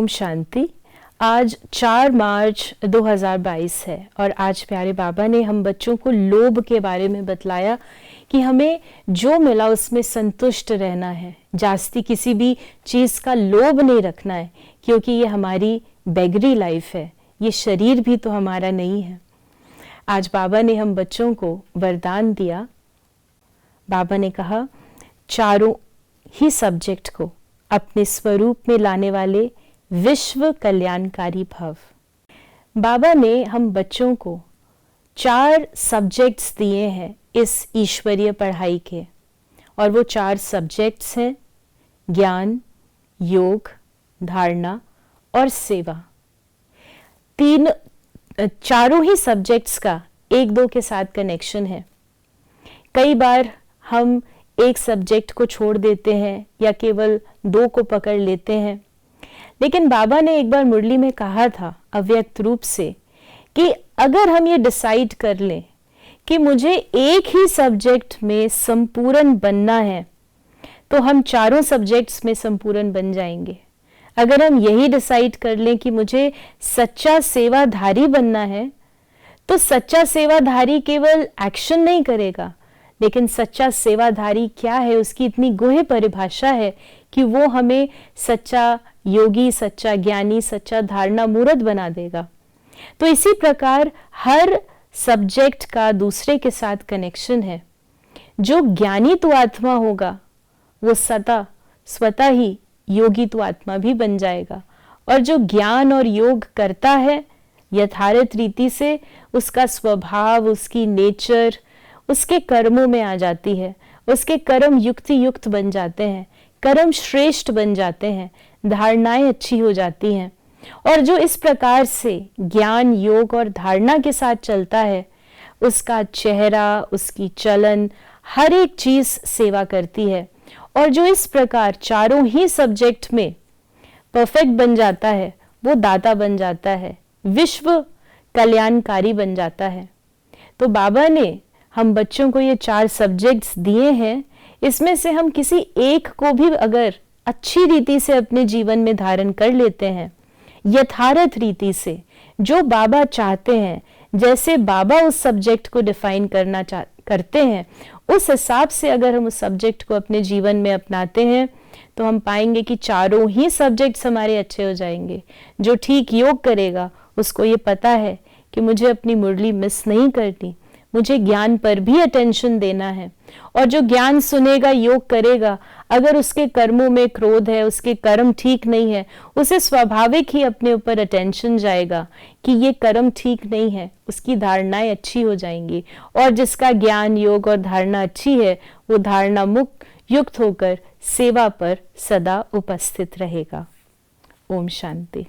ओम शांति। आज 4 मार्च 2022 है और आज प्यारे बाबा ने हम बच्चों को लोभ के बारे में बतलाया कि हमें जो मिला उसमें संतुष्ट रहना है, जास्ती किसी भी चीज़ का लोभ नहीं रखना है, क्योंकि ये हमारी बेगरी लाइफ है, ये शरीर भी तो हमारा नहीं है। आज बाबा ने हम बच्चों को वरदान दिया। बाबा ने कहा, चारों ही सब्जेक्ट को अपने स्वरूप में लाने वाले विश्व कल्याणकारी भव। बाबा ने हम बच्चों को 4 सब्जेक्ट्स दिए हैं इस ईश्वरीय पढ़ाई के, और वो 4 सब्जेक्ट्स हैं ज्ञान, योग, धारणा और सेवा। चारों ही सब्जेक्ट्स का 1-2 के साथ कनेक्शन है। कई बार हम एक सब्जेक्ट को छोड़ देते हैं या केवल 2 को पकड़ लेते हैं, लेकिन बाबा ने एक बार मुरली में कहा था अव्यक्त रूप से कि अगर हम ये डिसाइड कर लें कि मुझे एक ही सब्जेक्ट में संपूर्ण बनना है, तो हम चारों सब्जेक्ट्स में संपूर्ण बन जाएंगे। अगर हम यही डिसाइड कर लें कि मुझे सच्चा सेवाधारी बनना है, तो सच्चा सेवाधारी केवल एक्शन नहीं करेगा, लेकिन सच्चा सेवाधारी क्या है उसकी इतनी गूढ़ परिभाषा है कि वो हमें सच्चा योगी, सच्चा ज्ञानी, सच्चा धारणा मूर्त बना देगा। तो इसी प्रकार हर सब्जेक्ट का दूसरे के साथ कनेक्शन है। जो ज्ञानी तो आत्मा होगा वो स्वतः ही योगी तो आत्मा भी बन जाएगा, और जो ज्ञान और योग करता है यथार्थ रीति से, उसका स्वभाव, उसकी नेचर उसके कर्मों में आ जाती है, उसके कर्म युक्त बन जाते हैं, कर्म श्रेष्ठ बन जाते हैं, धारणाएं अच्छी हो जाती हैं। और जो इस प्रकार से ज्ञान, योग और धारणा के साथ चलता है, उसका चेहरा, उसकी चलन, हर एक चीज सेवा करती है। और जो इस प्रकार चारों ही सब्जेक्ट में परफेक्ट बन जाता है, वो दाता बन जाता है, विश्व कल्याणकारी बन जाता है। तो बाबा ने हम बच्चों को ये 4 सब्जेक्ट्स दिए हैं। इसमें से हम किसी एक को भी अगर अच्छी रीति से अपने जीवन में धारण कर लेते हैं, यथार्थ रीति से, जो बाबा चाहते हैं, जैसे बाबा उस सब्जेक्ट को डिफाइन करते हैं, उस हिसाब से अगर हम उस सब्जेक्ट को अपने जीवन में अपनाते हैं, तो हम पाएंगे कि चारों ही सब्जेक्ट्स हमारे अच्छे हो जाएंगे। जो ठीक योग करेगा उसको ये पता है कि मुझे अपनी मुरली मिस नहीं करनी, मुझे ज्ञान पर भी अटेंशन देना है। और जो ज्ञान सुनेगा, योग करेगा, अगर उसके कर्मों में क्रोध है, उसके कर्म ठीक नहीं है, उसे स्वाभाविक ही अपने ऊपर अटेंशन जाएगा कि ये कर्म ठीक नहीं है, उसकी धारणाएं अच्छी हो जाएंगी। और जिसका ज्ञान, योग और धारणा अच्छी है, वो धारणा युक्त होकर सेवा पर सदा उपस्थित रहेगा। ओम शांति।